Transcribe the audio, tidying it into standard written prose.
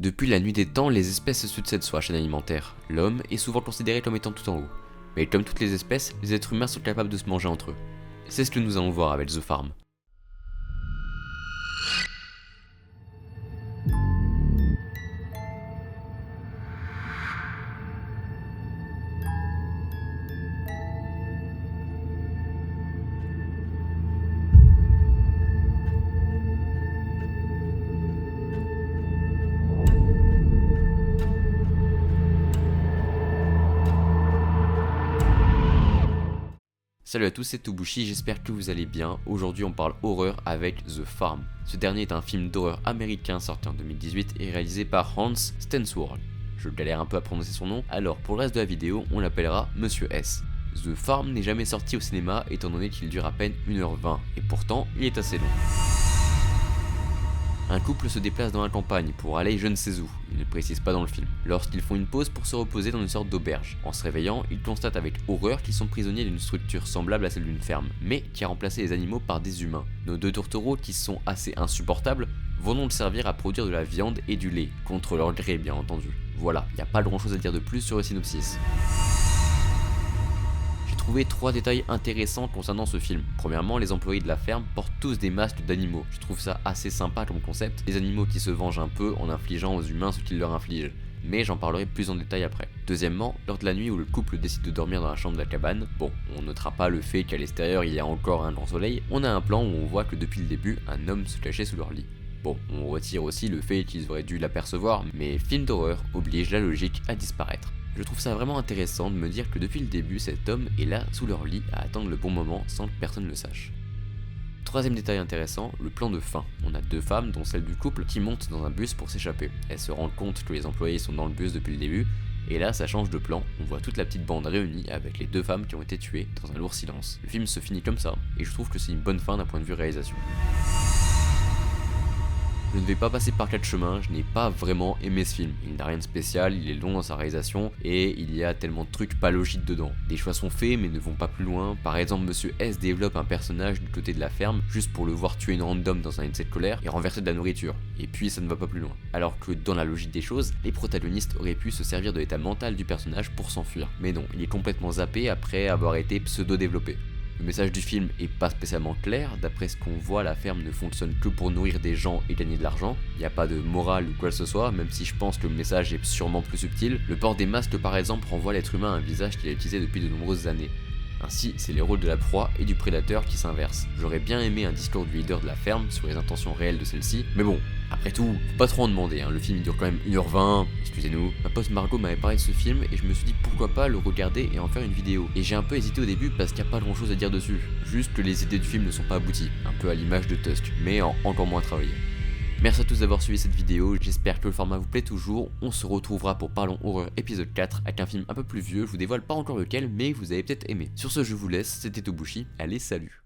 Depuis la nuit des temps, les espèces se succèdent sur la chaîne alimentaire. L'homme est souvent considéré comme étant tout en haut. Mais comme toutes les espèces, les êtres humains sont capables de se manger entre eux. C'est ce que nous allons voir avec The Farm. Salut à tous, c'est Tobushi, j'espère que vous allez bien. Aujourd'hui on parle horreur avec The Farm. Ce dernier est un film d'horreur américain sorti en 2018 et réalisé par Hans Stensworld. Je galère un peu à prononcer son nom, alors pour le reste de la vidéo on l'appellera Monsieur S. The Farm n'est jamais sorti au cinéma étant donné qu'il dure à peine 1h20 et pourtant il est assez long. Un couple se déplace dans la campagne pour aller je ne sais où, il ne précise pas dans le film, lorsqu'ils font une pause pour se reposer dans une sorte d'auberge. En se réveillant, ils constatent avec horreur qu'ils sont prisonniers d'une structure semblable à celle d'une ferme, mais qui a remplacé les animaux par des humains. Nos deux tourtereaux, qui sont assez insupportables, vont donc servir à produire de la viande et du lait, contre leur gré bien entendu. Voilà, il n'y a pas grand chose à dire de plus sur le synopsis. J'ai trouvé 3 détails intéressants concernant ce film. Premièrement, les employés de la ferme portent tous des masques d'animaux. Je trouve ça assez sympa comme concept. Les animaux qui se vengent un peu en infligeant aux humains ce qu'ils leur infligent. Mais j'en parlerai plus en détail après. Deuxièmement, lors de la nuit où le couple décide de dormir dans la chambre de la cabane, bon, on notera pas le fait qu'à l'extérieur il y a encore un grand soleil, on a un plan où on voit que depuis le début, un homme se cachait sous leur lit. Bon, on retire aussi le fait qu'ils auraient dû l'apercevoir, mais film d'horreur oblige la logique à disparaître. Je trouve ça vraiment intéressant de me dire que depuis le début, cet homme est là sous leur lit à attendre le bon moment sans que personne le sache. Troisième détail intéressant, le plan de fin. On a 2 femmes, dont celle du couple, qui montent dans un bus pour s'échapper. Elles se rendent compte que les employés sont dans le bus depuis le début, et là ça change de plan, on voit toute la petite bande réunie avec les 2 femmes qui ont été tuées dans un lourd silence. Le film se finit comme ça, et je trouve que c'est une bonne fin d'un point de vue réalisation. Je ne vais pas passer par 4 chemins, je n'ai pas vraiment aimé ce film. Il n'a rien de spécial, il est long dans sa réalisation et il y a tellement de trucs pas logiques dedans. Des choix sont faits mais ne vont pas plus loin. Par exemple, Monsieur S développe un personnage du côté de la ferme juste pour le voir tuer une random dans un excès de colère et renverser de la nourriture. Et puis ça ne va pas plus loin. Alors que dans la logique des choses, les protagonistes auraient pu se servir de l'état mental du personnage pour s'enfuir. Mais non, il est complètement zappé après avoir été pseudo-développé. Le message du film est pas spécialement clair, d'après ce qu'on voit la ferme ne fonctionne que pour nourrir des gens et gagner de l'argent, il n'y a pas de morale ou quoi que ce soit, même si je pense que le message est sûrement plus subtil. Le port des masques par exemple renvoie l'être humain à un visage qu'il a utilisé depuis de nombreuses années. Ainsi, c'est les rôles de la proie et du prédateur qui s'inversent. J'aurais bien aimé un discours du leader de la ferme sur les intentions réelles de celle-ci, mais bon, après tout, faut pas trop en demander, le film il dure quand même 1h20, excusez-nous. Ma pote Margot m'avait parlé de ce film et je me suis dit pourquoi pas le regarder et en faire une vidéo. Et j'ai un peu hésité au début parce qu'il n'y a pas grand chose à dire dessus, juste que les idées du film ne sont pas abouties, un peu à l'image de Tusk, mais encore moins travaillé. Merci à tous d'avoir suivi cette vidéo, j'espère que le format vous plaît toujours. On se retrouvera pour Parlons Horreur épisode 4 avec un film un peu plus vieux, je vous dévoile pas encore lequel, mais vous avez peut-être aimé. Sur ce, je vous laisse, c'était Tobushi, allez salut.